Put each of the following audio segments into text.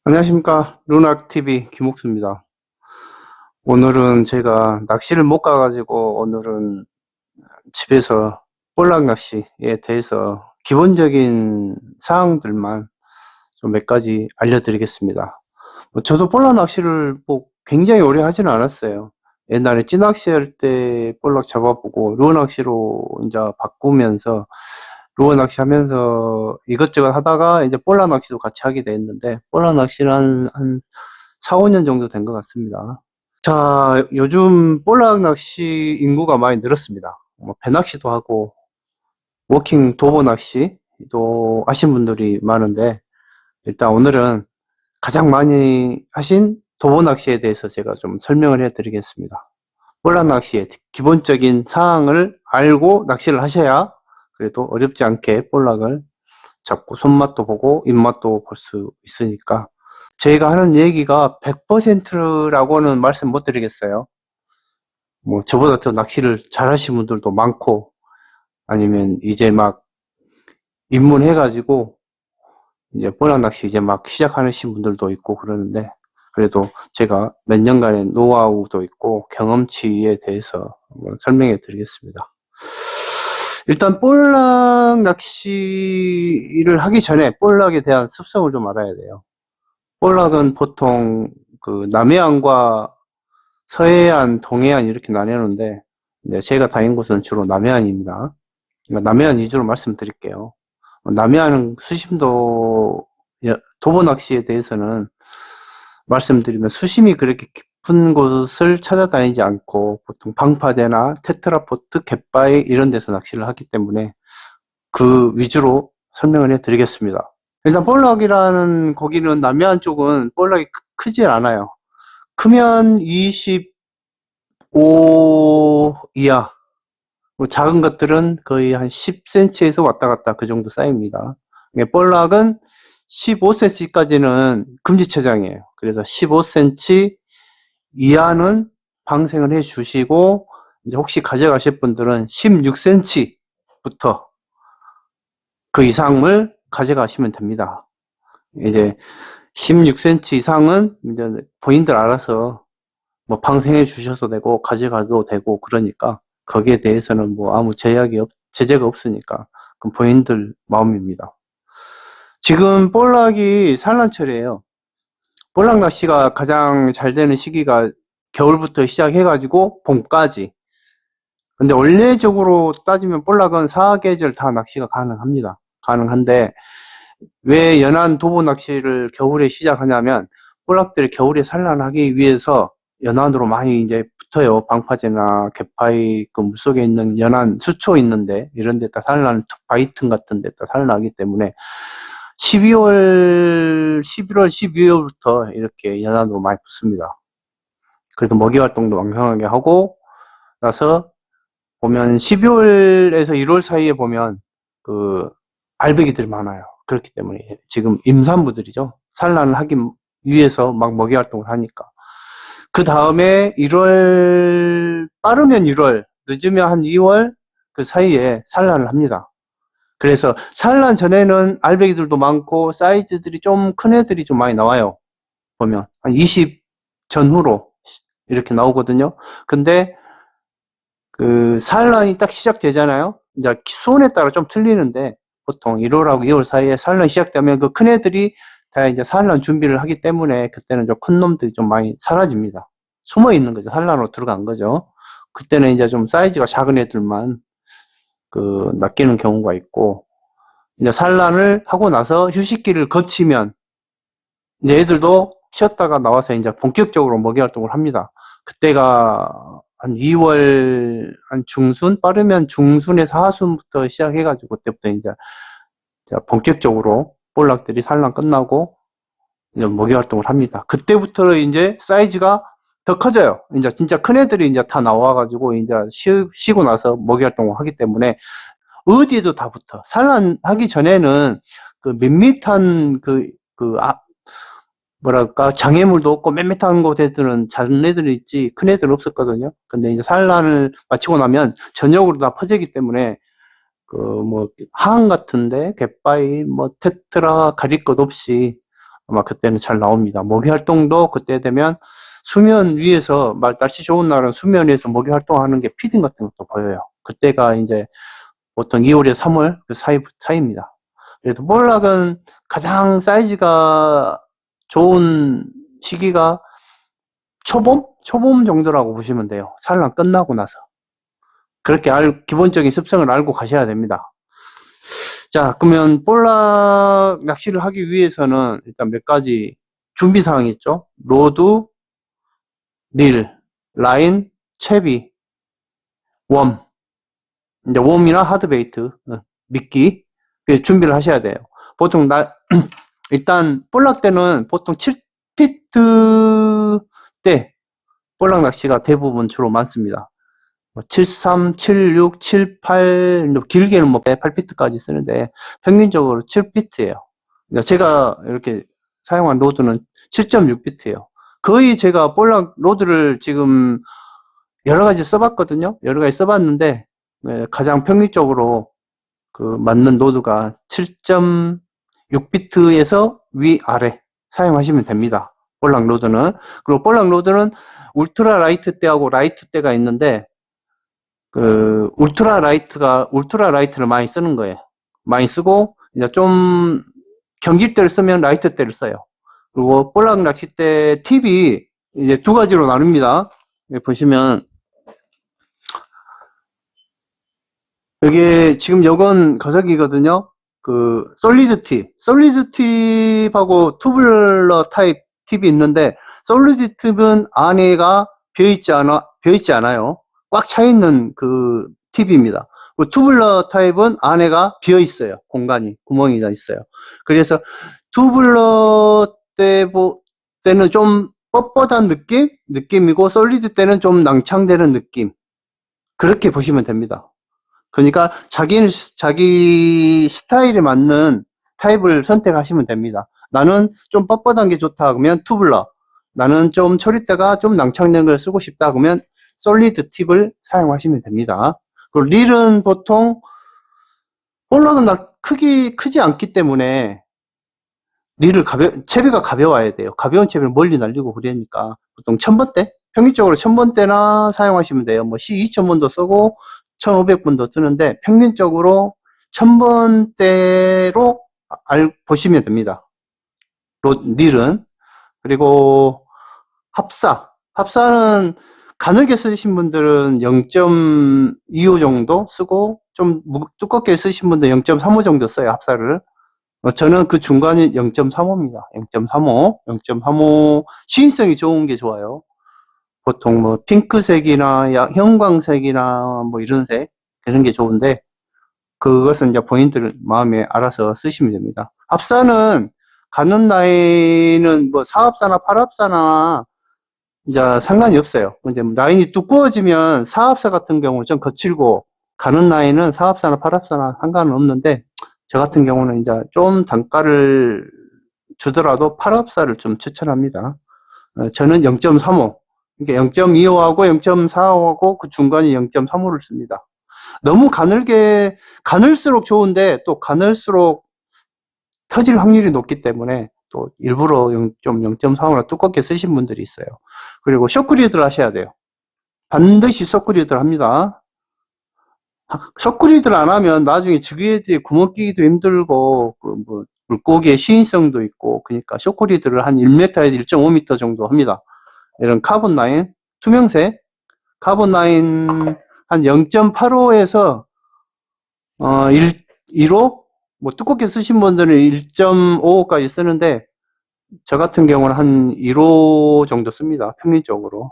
안녕하십니까. 루나TV 김옥수입니다. 오늘은 제가 낚시를 못 가가지고 오늘은 집에서 볼락 낚시에 대해서 기본적인 사항들만 좀 몇 가지 알려드리겠습니다. 저도 볼락 낚시를 뭐 굉장히 오래 하지는 않았어요. 옛날에 찌낚시 할 때 볼락 잡아보고 루어 낚시로 이제 바꾸면서 루어 낚시 하면서 이것저것 하다가 이제 볼락 낚시도 같이 하게 됐는데 볼락 낚시를 한 4, 5년 정도 된 것 같습니다. 자, 요즘 볼락 낚시 인구가 많이 늘었습니다. 뭐 배낚시도 하고 워킹 도보 낚시도 하신 분들이 많은데 일단 오늘은 가장 많이 하신 도보 낚시에 대해서 제가 좀 설명을 해드리겠습니다. 볼락 낚시의 기본적인 사항을 알고 낚시를 하셔야 그래도 어렵지 않게 볼락을 잡고 손맛도 보고 입맛도 볼 수 있으니까 제가 하는 얘기가 100%라고는 말씀 못 드리겠어요. 뭐 저보다 더 낚시를 잘하시는 분들도 많고 아니면 이제 막 입문해가지고 이제 볼락 낚시 이제 막 시작하시는 분들도 있고 그러는데 그래도 제가 몇 년간의 노하우도 있고 경험치에 대해서 한번 설명해 드리겠습니다. 일단 볼락 낚시를 하기 전에 볼락에 대한 습성을 좀 알아야 돼요. 볼락은 보통 그 남해안과 서해안, 동해안 이렇게 나뉘는데 제가 다닌 곳은 주로 남해안입니다. 그러니까 남해안 위주로 말씀드릴게요. 남해안은 수심도 도보 낚시에 대해서는 말씀드리면 수심이 그렇게 깊은 곳을 찾아다니지 않고 보통 방파제나 테트라포트, 갯바위 이런 데서 낚시를 하기 때문에 그 위주로 설명을 해드리겠습니다. 일단 볼락이라는 거기는 남해안 쪽은 볼락이 크지 않아요. 크면 25 이하, 뭐 작은 것들은 거의 한 10cm에서 왔다 갔다 그 정도 사이입니다. 볼락은 15cm까지는 금지체장이에요. 그래서 15cm 이하는 방생을 해 주시고, 이제 혹시 가져가실 분들은 16cm부터 그 이상을 가져가시면 됩니다. 이제 16cm 이상은 이제 본인들 알아서 뭐 방생해 주셔도 되고 가져가도 되고 그러니까 거기에 대해서는 뭐 아무 제재가 없으니까 그건 본인들 마음입니다. 지금 볼락이 산란철이에요. 볼락 낚시가 가장 잘 되는 시기가 겨울부터 시작해가지고 봄까지. 근데 원래적으로 따지면 볼락은 사계절 다 낚시가 가능합니다. 가능한데 왜 연안 도보 낚시를 겨울에 시작하냐면 볼락들이 겨울에 산란하기 위해서 연안으로 많이 이제 붙어요. 방파제나 갯바위 그 물속에 있는 연안 수초 있는데 이런 데다 산란 바위틈 같은 데다 산란하기 때문에 12월, 11월, 12월부터 이렇게 연안으로 많이 붙습니다. 그래서 먹이 활동도 왕성하게 하고 나서 보면 12월에서 1월 사이에 보면 그 알배기들이 많아요. 그렇기 때문에 지금 임산부들이죠. 산란을 하기 위해서 막 먹이 활동을 하니까. 그 다음에 1월, 빠르면 1월, 늦으면 한 2월 그 사이에 산란을 합니다. 그래서 산란 전에는 알배기들도 많고 사이즈들이 좀 큰 애들이 좀 많이 나와요. 보면 한 20 전후로 이렇게 나오거든요. 근데 그 산란이 딱 시작되잖아요. 이제 수온에 따라 좀 틀리는데 보통 1월하고 2월 사이에 산란이 시작되면 그 큰 애들이 다 이제 산란 준비를 하기 때문에 그때는 좀 큰 놈들이 좀 많이 사라집니다. 숨어 있는 거죠. 산란으로 들어간 거죠. 그때는 이제 좀 사이즈가 작은 애들만 그 낚이는 경우가 있고 이제 산란을 하고 나서 휴식기를 거치면 이제 애들도 쉬었다가 나와서 이제 본격적으로 먹이 활동을 합니다. 그때가 한 2월 한 중순 빠르면 중순에서 하순부터 시작해가지고 그때부터 이제 본격적으로 볼락들이 산란 끝나고 이제 먹이 활동을 합니다. 그때부터 이제 사이즈가 더 커져요. 이제 진짜 큰 애들이 이제 다 나와가지고 이제 쉬고 나서 먹이 활동을 하기 때문에 어디에도 다 붙어. 산란하기 전에는 그 밋밋한 뭐랄까 장애물도 없고 밋밋한 곳에들은 작은 애들이 있지 큰 애들은 없었거든요. 근데 이제 산란을 마치고 나면 전역으로 다 퍼지기 때문에 그 뭐 하항 같은데 갯바위 뭐 테트라 가릴 것 없이 아마 그때는 잘 나옵니다. 모기 활동도 그때 되면 수면 위에서, 날씨 좋은 날은 수면 위에서 모기 활동하는 게 피딩 같은 것도 보여요. 그때가 이제 보통 2월에서 3월 그 사이입니다. 그래서 볼락은 가장 사이즈가 좋은 시기가 초봄 정도라고 보시면 돼요. 산란 끝나고 나서. 그렇게 기본적인 습성을 알고 가셔야 됩니다. 자, 그러면 볼락 낚시를 하기 위해서는 일단 몇 가지 준비사항이 있죠. 로드, 릴, 라인, 채비, 웜. 이제 웜이나 하드베이트, 미끼. 준비를 하셔야 돼요. 보통 일단 볼락 때는 보통 7피트 때 볼락 낚시가 대부분 주로 많습니다. 73, 76, 78, 길게는 뭐 8피트까지 쓰는데 평균적으로 7피트예요. 그러니까 제가 이렇게 사용한 로드는 7.6피트예요. 거의 제가 볼락 로드를 지금 여러 가지 써봤거든요. 여러 가지 써봤는데 가장 평균적으로 그 맞는 로드가 7.6피트에서 위아래 사용하시면 됩니다. 볼락 로드는. 그리고 볼락 로드는 울트라 라이트 때하고 라이트 때가 있는데 울트라 라이트를 많이 쓰는 거예요. 많이 쓰고 이제 좀 경질 때를 쓰면 라이트 때를 써요. 그리고 볼락 낚싯대 팁이 이제 두 가지로 나눕니다. 여기 보시면 여기 지금 요건 거석이거든요. 솔리드 팁하고 투블러 타입 팁이 있는데, 솔리드 팁은 안에가 비어있지 않아요. 꽉 차있는 그 팁입니다. 투블러 타입은 안에가 비어있어요. 구멍이 다 있어요. 그래서 투블러 때는 좀 뻣뻣한 느낌이고, 솔리드 때는 좀 낭창되는 느낌. 그렇게 보시면 됩니다. 그러니까 자기 스타일에 맞는 타입을 선택하시면 됩니다. 나는 좀 뻣뻣한 게 좋다 그러면 투블러, 나는 좀 처리대가 좀 낭창된 걸 쓰고 싶다 그러면 솔리드 팁을 사용하시면 됩니다. 그리고 릴은 보통 볼락은 크지 않기 때문에 릴을 채비가 가벼워야 돼요. 가벼운 채비를 멀리 날리고 그러니까 보통 1000번대, 평균적으로 1000번대나 사용하시면 돼요. 뭐 C2000번도 쓰고 1500번도 쓰는데 평균적으로 1000번대로 보시면 됩니다. 릴은. 그리고 합사는 가늘게 쓰신 분들은 0.25 정도 쓰고 좀 두껍게 쓰신 분들 0.35 정도 써요. 합사를. 저는 그 중간이 0.35입니다. 0.35 시인성이 좋은 게 좋아요. 보통 뭐 핑크색이나 형광색이나 뭐 이런 색 그런 게 좋은데 그것은 이제 본인들 마음에 알아서 쓰시면 됩니다. 합사는 가는 라인은 뭐 4합사나 8합사나 이제 상관이 없어요. 이제 라인이 두꺼워지면 4합사 같은 경우는 좀 거칠고 가는 라인은 4합사나 8합사나 상관은 없는데 저 같은 경우는 이제 좀 단가를 주더라도 8합사를 좀 추천합니다. 저는 0.35 그러니까 0.25하고 0.45하고 그 중간이 0.35를 씁니다. 너무 가늘수록 좋은데 또 가늘수록 터질 확률이 높기 때문에 또 일부러 0.35나 두껍게 쓰신 분들이 있어요. 그리고 쇼크리드를 하셔야 돼요. 반드시 쇼크리드를 합니다. 쇼크리드를 안 하면 나중에 지그헤드에 구멍 끼기도 힘들고 뭐 물고기의 시인성도 있고 그러니까 쇼크리드를 한 1m에서 1.5m 정도 합니다. 이런 카본 라인, 투명색, 카본 라인 한 0.85에서 1호, 뭐 두껍게 쓰신 분들은 1.55까지 쓰는데 저 같은 경우는 한 1호 정도 씁니다. 평균적으로.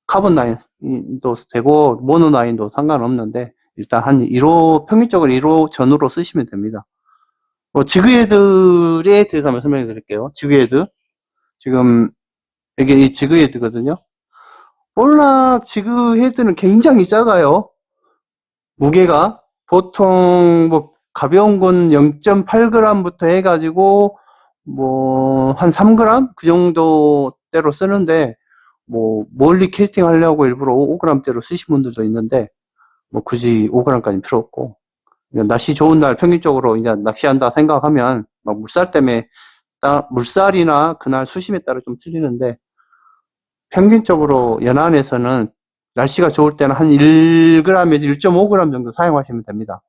카본 라인도 되고 모노 라인도 상관없는데 일단 한 1호, 평균적으로 1호 전후로 쓰시면 됩니다. 지그헤드에 대해서 한번 설명해 드릴게요. 지그헤드. 지금 이게 이 지그헤드거든요. 볼락 지그헤드는 굉장히 작아요. 무게가 보통 뭐 가벼운 건 0.8g부터 해가지고 뭐 한 3g 그 정도대로 쓰는데 뭐 멀리 캐스팅 하려고 일부러 5g대로 쓰신 분들도 있는데 뭐 굳이 5g까지는 필요 없고 날씨 좋은 날 평균적으로 이제 낚시한다 생각하면 막 물살 때문에 물살이나 그날 수심에 따라 좀 틀리는데 평균적으로 연안에서는 날씨가 좋을 때는 한 1g에서 1.5g 정도 사용하시면 됩니다.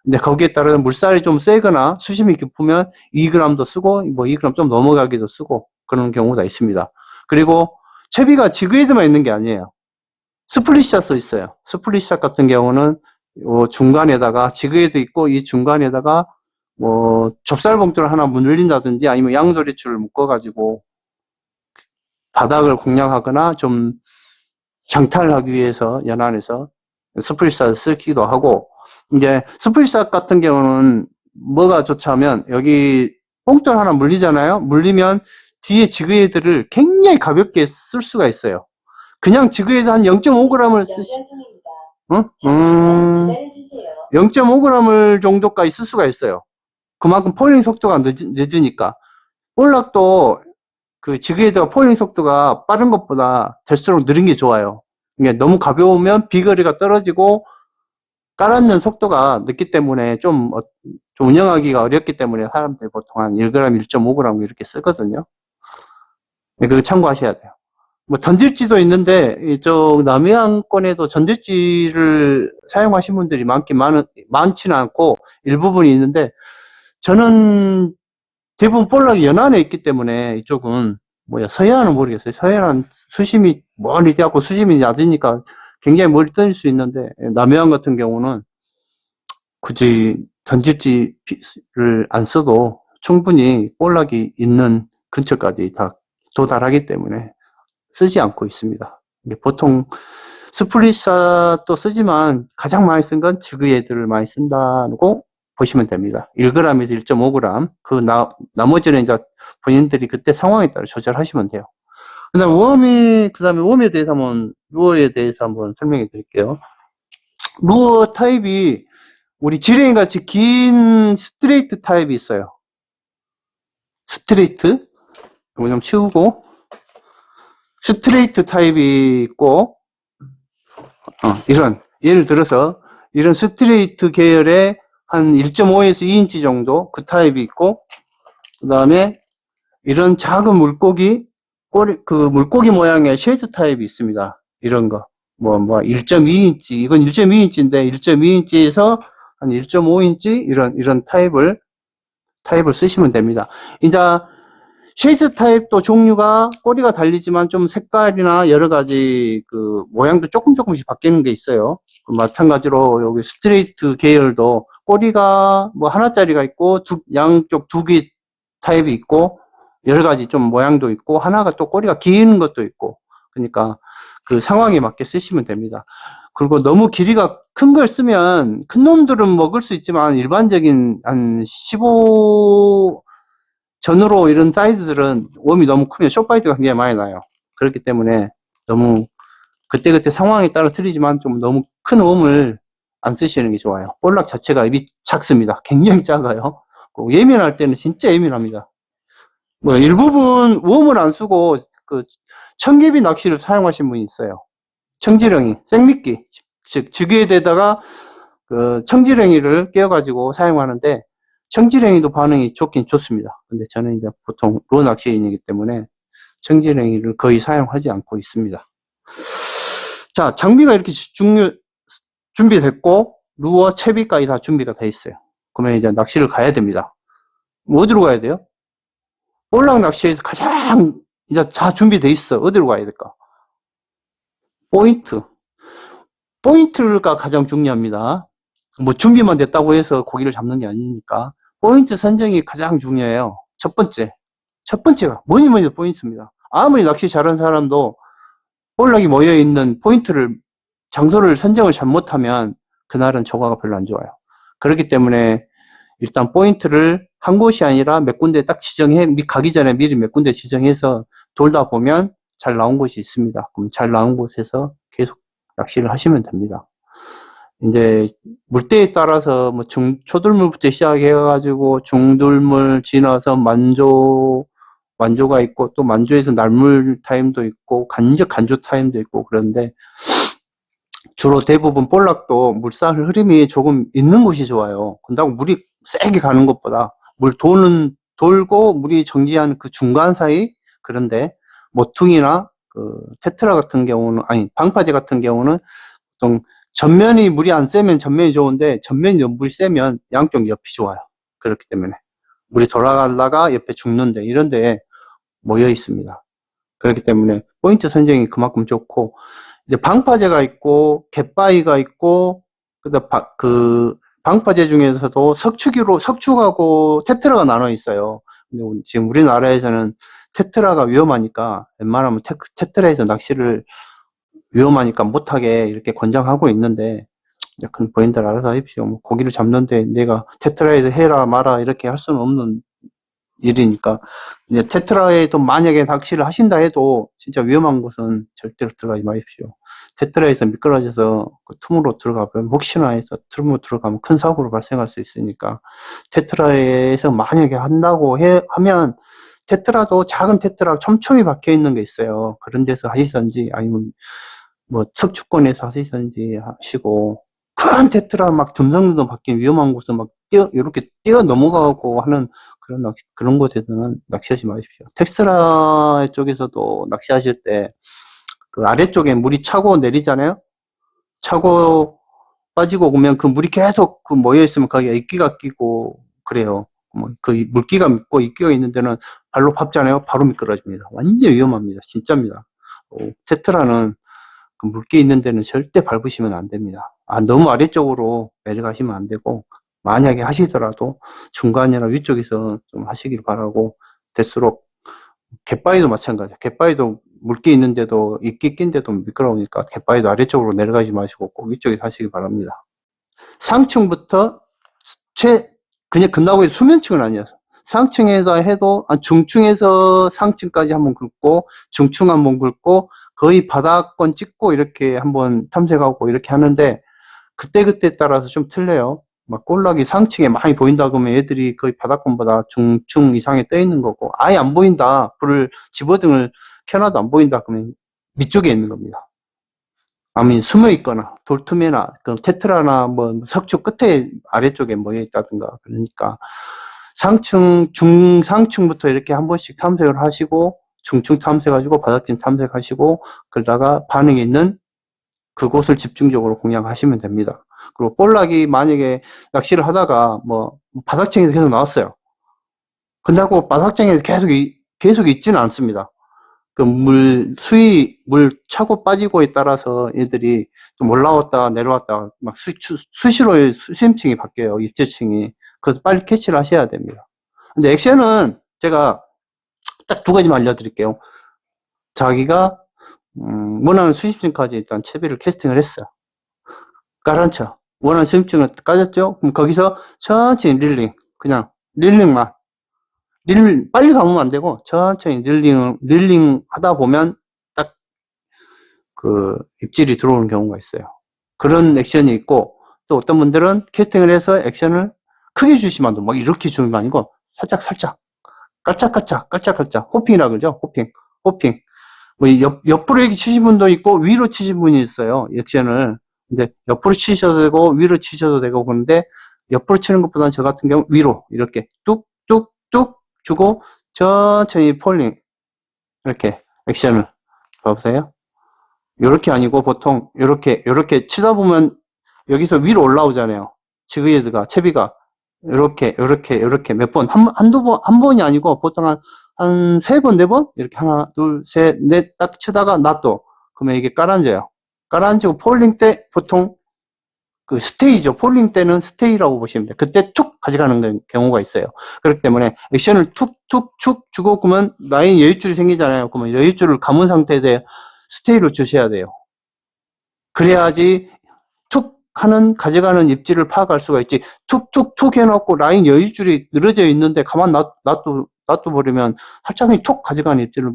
근데 거기에 따라 물살이 좀 세거나 수심이 깊으면 2g도 쓰고 뭐 2g 좀 넘어가기도 쓰고 그런 경우가 있습니다. 그리고 채비가 지그헤드만 있는 게 아니에요. 스플릿샷도 있어요. 스플릿샷 같은 경우는 요 중간에다가 지그헤드 있고 이 중간에다가 뭐 좁쌀봉투를 하나 물린다든지 아니면 양조리줄을 묶어가지고 바닥을 공략하거나 좀 장탈하기 위해서 연안에서 스플릿샷을 쓰기도 하고, 이제 스플릿샷 같은 경우는 뭐가 좋냐면 여기 봉돌 하나 물리잖아요. 물리면 뒤에 지그헤드를 굉장히 가볍게 쓸 수가 있어요. 그냥 지그헤드 한 0.5g을 응? 0.5g 정도까지 쓸 수가 있어요. 그만큼 포링 속도가 늦으니까. 볼락도 그 지그헤드가 포링 속도가 빠른 것보다 될수록 느린 게 좋아요. 이게 너무 가벼우면 비거리가 떨어지고 깔아넣는 속도가 늦기 때문에 좀 운영하기가 어렵기 때문에 사람들이 보통 한 1g, 1.5g 이렇게 쓰거든요. 그거 참고하셔야 돼요. 뭐 던질지도 있는데 이쪽 남해안권에도 전질지를 사용하신 분들이 많지는 않고 일부분이 있는데 저는 대부분 볼락이 연안에 있기 때문에 이쪽은 서해안은 모르겠어요. 서해안 수심이 멀리 돼갖고 수심이 낮으니까 굉장히 멀리 던질 수 있는데 남해안 같은 경우는 굳이 던질지를 안 써도 충분히 볼락이 있는 근처까지 다 도달하기 때문에 쓰지 않고 있습니다. 보통 스플릿샷도 쓰지만 가장 많이 쓴 건 지그헤드를 많이 쓴다고 보시면 됩니다. 1g에서 1.5g. 나머지는 이제 본인들이 그때 상황에 따라 조절하시면 돼요. 그 다음에 웜에 대해서 루어에 대해서 한번 설명해 드릴게요. 루어 타입이 우리 지렁이 같이 긴 스트레이트 타입이 있어요. 스트레이트. 이거 좀 치우고. 스트레이트 타입이 있고, 예를 들어서, 이런 스트레이트 계열의 한 1.5에서 2인치 정도, 그 타입이 있고, 그 다음에, 이런 작은 물고기, 물고기 모양의 쉐이드 타입이 있습니다. 이런 거. 1.2인치, 이건 1.2인치인데, 1.2인치에서 한 1.5인치, 이런 타입을 쓰시면 됩니다. 이제, 쉐이스 타입도 종류가 꼬리가 달리지만 좀 색깔이나 여러 가지 모양도 조금씩 바뀌는 게 있어요. 마찬가지로 여기 스트레이트 계열도 꼬리가 하나짜리가 있고 양쪽 두 개 타입이 있고 여러 가지 좀 모양도 있고 하나가 또 꼬리가 긴 것도 있고 그러니까 그 상황에 맞게 쓰시면 됩니다. 그리고 너무 길이가 큰 걸 쓰면 큰 놈들은 먹을 수 있지만 일반적인 한 15 전으로 이런 사이즈들은 웜이 너무 크면 숏바이트가 굉장히 많이 나요. 그렇기 때문에 너무 그때그때 상황에 따라 틀리지만 좀 너무 큰 웜을 안 쓰시는 게 좋아요. 볼락 자체가 입이 작습니다. 굉장히 작아요. 예민할 때는 진짜 예민합니다. 일부분 웜을 안 쓰고 청개비 낚시를 사용하신 분이 있어요. 청지렁이, 생미끼, 즉 지그헤드에다가 청지렁이를 끼워가지고 사용하는데 청지렁이도 반응이 좋긴 좋습니다. 근데 저는 이제 보통 루어 낚시인이기 때문에 청지렁이를 거의 사용하지 않고 있습니다. 자, 장비가 이렇게 준비됐고, 루어, 채비까지 다 준비가 돼 있어요. 그러면 이제 낚시를 가야 됩니다. 어디로 가야 돼요? 볼락 낚시에서 가장 이제 다 준비돼 있어. 어디로 가야 될까? 포인트가 가장 중요합니다. 준비만 됐다고 해서 고기를 잡는 게 아니니까. 포인트 선정이 가장 중요해요. 첫 번째가 뭐니 포인트입니다. 아무리 낚시 잘하는 사람도 볼락이 모여있는 장소를 선정을 잘못하면 그날은 조과가 별로 안 좋아요. 그렇기 때문에 일단 포인트를 한 곳이 아니라 몇 군데 딱 가기 전에 미리 몇 군데 지정해서 돌다 보면 잘 나온 곳이 있습니다. 그럼 잘 나온 곳에서 계속 낚시를 하시면 됩니다. 이제 물때에 따라서 초들물부터 시작해가지고 중들물 지나서 만조가 있고 또 만조에서 날물 타임도 있고 간조 타임도 있고 그런데 주로 대부분 볼락도 물살 흐름이 조금 있는 곳이 좋아요. 근데 물이 세게 가는 것보다 물 도는 돌고 물이 정지한 그 중간 사이, 그런데 모퉁이나 그 테트라 같은 경우는, 아니 방파제 같은 경우는 보통 전면이 물이 안 세면 전면이 좋은데 전면이 너무 물이 세면 양쪽 옆이 좋아요. 그렇기 때문에 물이 돌아가다가 옆에 죽는데 이런데 모여 있습니다. 그렇기 때문에 포인트 선정이 그만큼 좋고, 이제 방파제가 있고 갯바위가 있고, 그 방파제 중에서도 석축하고 테트라가 나눠 있어요. 근데 지금 우리나라에서는 테트라가 위험하니까 웬만하면 테트라에서 낚시를 위험하니까 못하게 이렇게 권장하고 있는데, 큰 본인들 알아서 하십시오. 뭐 고기를 잡는데 내가 테트라에서 해라 마라 이렇게 할 수는 없는 일이니까. 이제 테트라에도 만약에 낚시를 하신다 해도 진짜 위험한 곳은 절대로 들어가지 마십시오. 테트라에서 미끄러져서 그 틈으로 들어가면, 혹시나 해서 틈으로 들어가면 큰 사고로 발생할 수 있으니까, 테트라에서 만약에 한다고 하면 테트라도 작은 테트라 촘촘히 박혀 있는 게 있어요. 그런 데서 하시든지, 아니면 뭐 석축권에서 하시든지 하시고, 큰 테트라 막 듬성듬성 박힌 위험한 곳은 막 이렇게 뛰어 넘어가고 하는 그런 곳에서는 낚시하지 마십시오. 텍스라 쪽에서도 낚시하실 때 그 아래쪽에 물이 차고 내리잖아요. 차고 빠지고 오면 그 물이 계속 그 모여 있으면 거기에 이끼가 끼고 그래요. 뭐 그 물기가 있고 이끼가 있는 데는 발로 밟잖아요. 바로 미끄러집니다. 완전 위험합니다. 진짜입니다. 테트라는 그 물기 있는 데는 절대 밟으시면 안 됩니다. 너무 아래쪽으로 내려가시면 안 되고, 만약에 하시더라도 중간이나 위쪽에서 좀 하시길 바라고, 될수록 갯바위도 마찬가지예요. 갯바위도 물기 있는데도 이끼 낀데도 미끄러우니까 갯바위도 아래쪽으로 내려가지 마시고 꼭 위쪽에서 하시길 바랍니다. 상층부터 그냥 끝나고 수면층은 아니어서 상층에서 해도 중층에서 상층까지 한번 긁고 중층 한번 긁고 거의 바닥권 찍고 이렇게 한번 탐색하고 이렇게 하는데, 그때그때 따라서 좀 틀려요. 막 꼴락이 상층에 많이 보인다 그러면 애들이 거의 바닥권보다 중층 이상에 떠 있는 거고, 아예 안 보인다, 집어등을 켜놔도 안 보인다 그러면 밑쪽에 있는 겁니다. 아니 숨어 있거나 돌틈이나 그 테트라나 뭐 석축 끝에 아래쪽에 모여 있다든가. 그러니까 중상층부터 이렇게 한 번씩 탐색을 하시고, 중층 탐색하시고 바닥진 탐색하시고, 그러다가 반응이 있는 그곳을 집중적으로 공략하시면 됩니다. 그리고 볼락이 만약에 낚시를 하다가 뭐 바닥층에서 계속 나왔어요. 근데하고 바닥층에 계속 있지는 않습니다. 그 물 차고 빠지고에 따라서 얘들이 좀 올라왔다 내려왔다 막 수시로의 수심층이 바뀌어요. 입재층이. 그래서 빨리 캐치를 하셔야 됩니다. 근데 액션은 제가 딱 두 가지만 알려드릴게요. 자기가 원하는 수심층까지 일단 채비를 캐스팅을 했어요. 깔아쳐. 원하는 수심층을 까졌죠? 그럼 거기서 천천히 그냥 릴링만. 빨리 가면 안 되고, 천천히 릴링 하다 보면 딱 그 입질이 들어오는 경우가 있어요. 그런 액션이 있고, 또 어떤 분들은 캐스팅을 해서 액션을 크게 주시면 안 돼. 막 이렇게 주는 거 아니고, 살짝, 깔짝깔짝, 호핑이라 그러죠? 호핑. 뭐, 옆으로 이렇게 치신 분도 있고, 위로 치신 분이 있어요. 액션을. 근데 옆으로 치셔도 되고, 위로 치셔도 되고, 그런데 옆으로 치는 것보다는 저 같은 경우 위로, 이렇게 뚝뚝뚝 주고, 천천히 폴링. 이렇게 액션을. 봐보세요. 요렇게 아니고, 보통, 요렇게 치다 보면, 여기서 위로 올라오잖아요. 지그헤드가, 채비가. 요렇게 몇 번, 한 번이 아니고, 보통 한 세 번, 네 번? 이렇게 하나, 둘, 셋, 넷 딱 치다가 놔둬. 그러면 이게 깔아앉아요. 깔아앉고 폴링 때 보통 그 스테이죠. 폴링 때는 스테이라고 보시면 돼요. 그때 툭 가져가는 경우가 있어요. 그렇기 때문에 액션을 툭툭툭 주고 그러면 라인 여유줄이 생기잖아요. 그러면 여유줄을 감은 상태에 스테이로 주셔야 돼요. 그래야지 툭 하는 가져가는 입질을 파악할 수가 있지. 툭툭툭 해놓고 라인 여유줄이 늘어져 있는데 가만 놔둬버리면 살짝이 툭 가져가는 입질을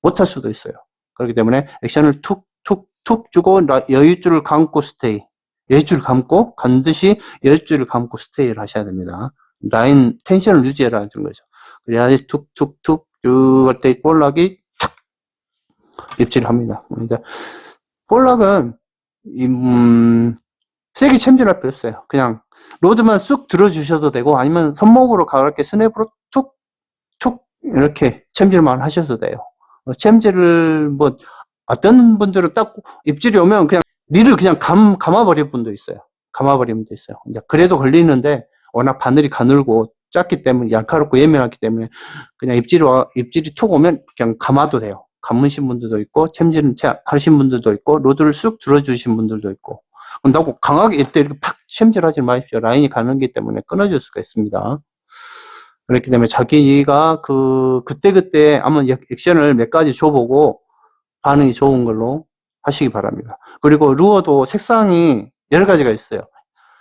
못할 수도 있어요. 그렇기 때문에 액션을 툭툭툭 주고 여유줄을 감고 스테이. 여유줄을 감고 반드시 여유줄을 감고 스테이를 하셔야 됩니다. 라인 텐션을 유지해라 하는 거죠. 그래야지 툭툭툭 쭉 할 때 볼락이 탁 입질을 합니다. 그러니까 볼락은 세게 챔질할 필요 없어요. 그냥 로드만 쑥 들어주셔도 되고, 아니면 손목으로 가볍게 스냅으로 툭, 툭, 이렇게 챔질만 하셔도 돼요. 챔질을 뭐, 어떤 분들은 딱 입질이 오면 그냥 릴을 그냥 감아버릴 분도 있어요. 감아버리는 분도 있어요. 그래도 걸리는데, 워낙 바늘이 가늘고 작기 때문에, 얄카롭고 예민하기 때문에, 그냥 입질이 툭 오면 그냥 감아도 돼요. 감으신 분들도 있고, 챔질은 하신 분들도 있고, 로드를 쑥 들어주신 분들도 있고. 그런다고 강하게 이렇게 팍 챔질하지 마십시오. 라인이 가는 기 때문에 끊어질 수가 있습니다. 그렇기 때문에 자기가 그때그때 한번 액션을 몇 가지 줘보고 반응이 좋은 걸로 하시기 바랍니다. 그리고 루어도 색상이 여러 가지가 있어요.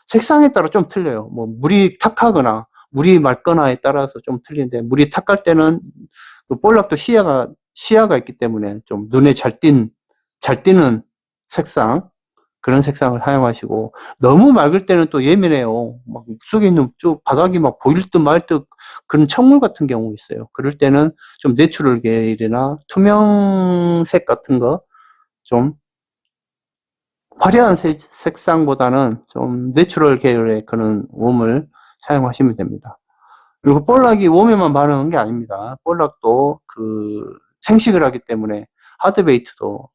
색상에 따라 좀 틀려요. 뭐 물이 탁하거나 물이 맑거나에 따라서 좀 틀리는데, 물이 탁할 때는 그 볼락도 시야가 있기 때문에 좀 눈에 잘 띄는 색상, 그런 색상을 사용하시고, 너무 맑을 때는 또 예민해요. 막 속에 있는 쭉 바닥이 막 보일 듯 말 듯 그런 청물 같은 경우 있어요. 그럴 때는 좀 내추럴 계열이나 투명색 같은 거, 좀 화려한 색상보다는 좀 내추럴 계열의 그런 웜을 사용하시면 됩니다. 그리고 볼락이 웜에만 반응한 게 아닙니다. 볼락도 생식을 하기 때문에 하드베이트도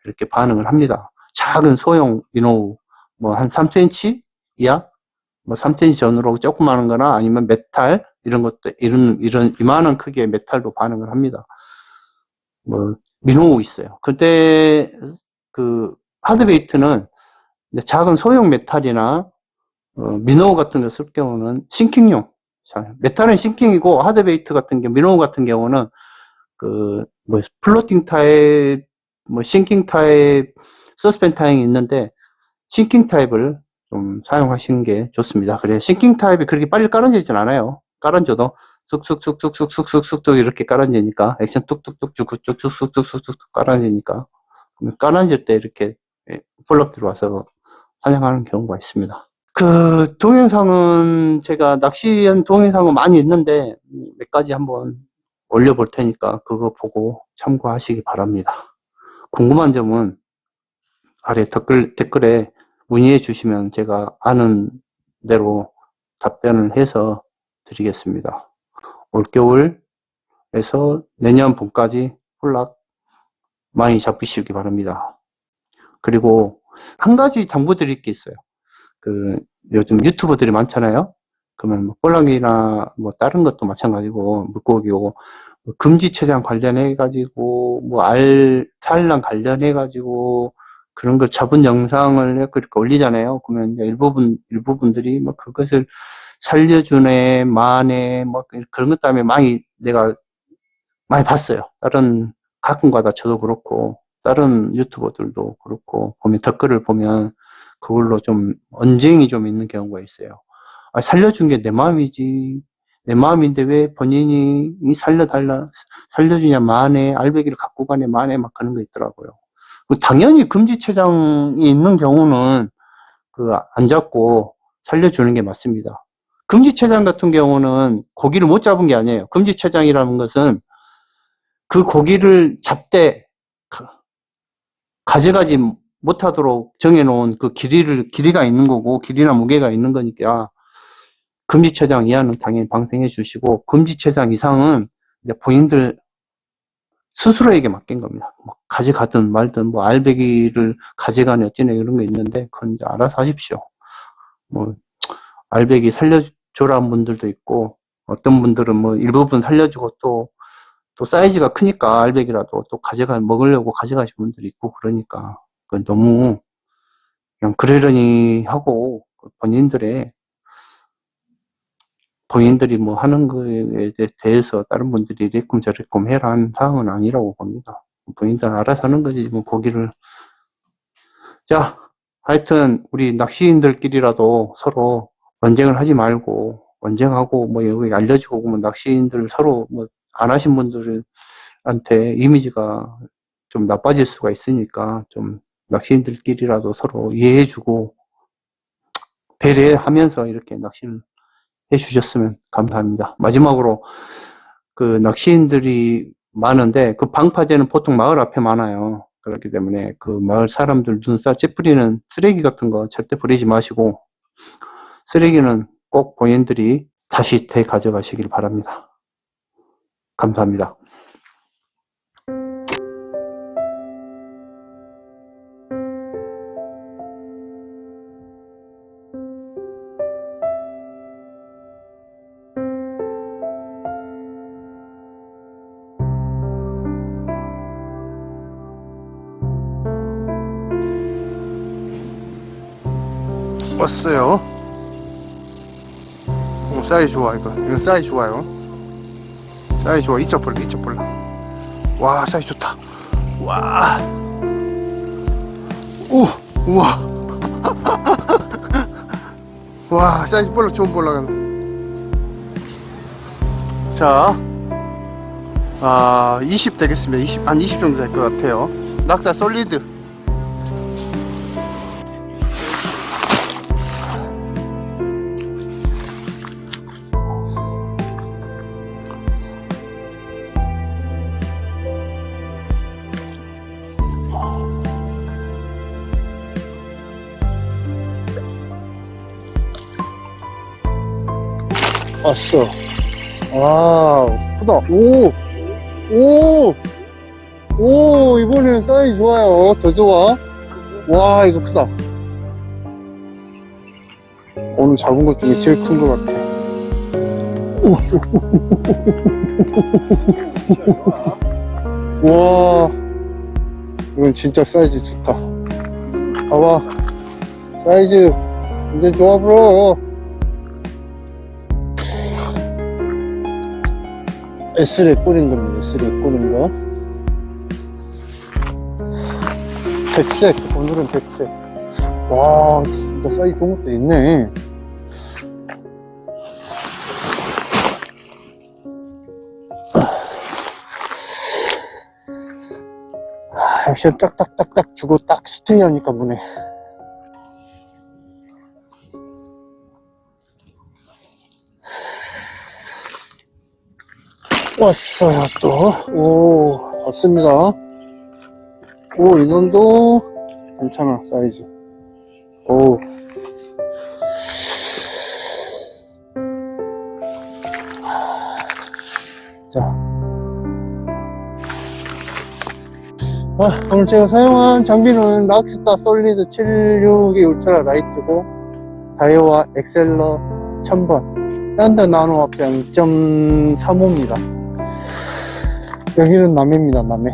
이렇게 반응을 합니다. 작은 소형 민노우, 뭐 한 3cm 이하, 뭐 3cm 전후로 조그마한 거나 아니면 메탈, 이런 것도, 이만한 크기의 메탈도 반응을 합니다. 뭐, 민노우 있어요. 그때, 하드베이트는 작은 소형 메탈이나, 민노우 같은 거 쓸 경우는 싱킹용. 메탈은 싱킹이고, 하드베이트 같은 경우, 민노우 같은 경우는, 플로팅 타입, 싱킹 타입, 서스펜 타입이 있는데, 싱킹 타입을 좀 사용하시는 게 좋습니다. 그래, 싱킹 타입이 그렇게 빨리 깔아지진 않아요. 깔아줘도 쑥쑥쑥쑥쑥쑥쑥쑥 이렇게 깔아지니까, 액션 뚝뚝뚝 쭉쭉쭉쭉쭉쭉쭉 깔아지니까, 깔아질 때 이렇게 폴럽 들어와서 사냥하는 경우가 있습니다. 동영상은 제가 낚시한 동영상은 많이 있는데, 몇 가지 한번 올려볼 테니까 그거 보고 참고하시기 바랍니다. 궁금한 점은 아래 댓글에 문의해 주시면 제가 아는 대로 답변을 해서 드리겠습니다. 올겨울에서 내년 봄까지 홀락 많이 잡으시기 바랍니다. 그리고 한 가지 당부 드릴 게 있어요. 요즘 유튜버들이 많잖아요. 그러면 홀락이나 뭐 다른 것도 마찬가지고, 물고기고, 금지체장 관련해가지고, 산란 관련해가지고, 그런 걸 잡은 영상을 그렇게 올리잖아요. 그러면 이제 일부분들이 뭐 그것을 살려주네, 마네, 뭐 그런 것 때문에 내가 많이 봤어요. 가끔가다 저도 그렇고, 다른 유튜버들도 그렇고, 댓글을 보면 그걸로 좀 언쟁이 좀 있는 경우가 있어요. 살려준 게 내 마음이지. 내 마음인데 왜 본인이 살려주냐, 마네, 알배기를 갖고 가네, 마네, 막 그런 거 있더라고요. 당연히 금지체장이 있는 경우는 안 잡고 살려주는 게 맞습니다. 금지체장 같은 경우는 고기를 못 잡은 게 아니에요. 금지체장이라는 것은 그 고기를 잡되 가져가지 못하도록 정해놓은 길이가 있는 거고, 길이나 무게가 있는 거니까, 금지체장 이하는 당연히 방생해 주시고, 금지체장 이상은 이제 본인들 스스로에게 맡긴 겁니다. 가져가든 말든, 알배기를 가져가네, 어찌네, 이런 거 있는데, 그건 이제 알아서 하십시오. 알배기 살려줘라는 분들도 있고, 어떤 분들은 일부분 살려주고 또 사이즈가 크니까 알배기라도 또 먹으려고 가져가신 분들이 있고, 그러니까, 그건 너무 그냥 그러려니 하고, 본인들이 뭐 하는 거에 대해서 다른 분들이 이랬끔 저랬끔 해라 하는 사항은 아니라고 봅니다. 본인들 알아서 하는 거지, 고기를. 자, 하여튼, 우리 낚시인들끼리라도 서로 언쟁을 하지 말고, 언쟁하고, 여기 알려주고, 낚시인들 서로 안 하신 분들한테 이미지가 좀 나빠질 수가 있으니까, 좀 낚시인들끼리라도 서로 이해해주고, 배려하면서 이렇게 낚시를 해주셨으면 감사합니다. 마지막으로 낚시인들이 많은데 방파제는 보통 마을 앞에 많아요. 그렇기 때문에 마을 사람들 눈살 찌푸리는 쓰레기 같은 거 절대 버리지 마시고, 쓰레기는 꼭 본인들이 다시 되가져가시길 바랍니다. 감사합니다. 왔어요. 사이즈 좋아. 이거 사이즈 좋아요. 사이즈 좋아. 이쪽 볼라. 와, 사이즈 좋다. 와. 오, 우와. 와, 사이즈 볼락 좋은 볼락. 자, 20 되겠습니다. 한 20 정도 될 것 같아요. 낙사 솔리드. 왔어. 와, 크다. 오, 이번엔 사이즈 좋아요. 더 좋아. 와, 이거 크다. 오늘 잡은 것 중에 제일 큰 것 같아. 와, 이건 진짜 사이즈 좋다. 봐봐. 사이즈 완전 좋아, 브로. S를 꾸린 겁니다. S를 꾸린 거. 백색. 오늘은 백색. 와, 진짜 사이즈 좋은 것도 있네. 액션 딱딱딱딱 주고 딱 스테이 하니까 무네. 왔어요. 또 왔습니다. 이놈도 괜찮아. 사이즈. 자, 오늘 제가 사용한 장비는 락스타 솔리드 762 울트라 라이트고 다이와 엑셀러 1000번 샌드 나노 합장 2.35입니다. 여기는 남해입니다. 남해.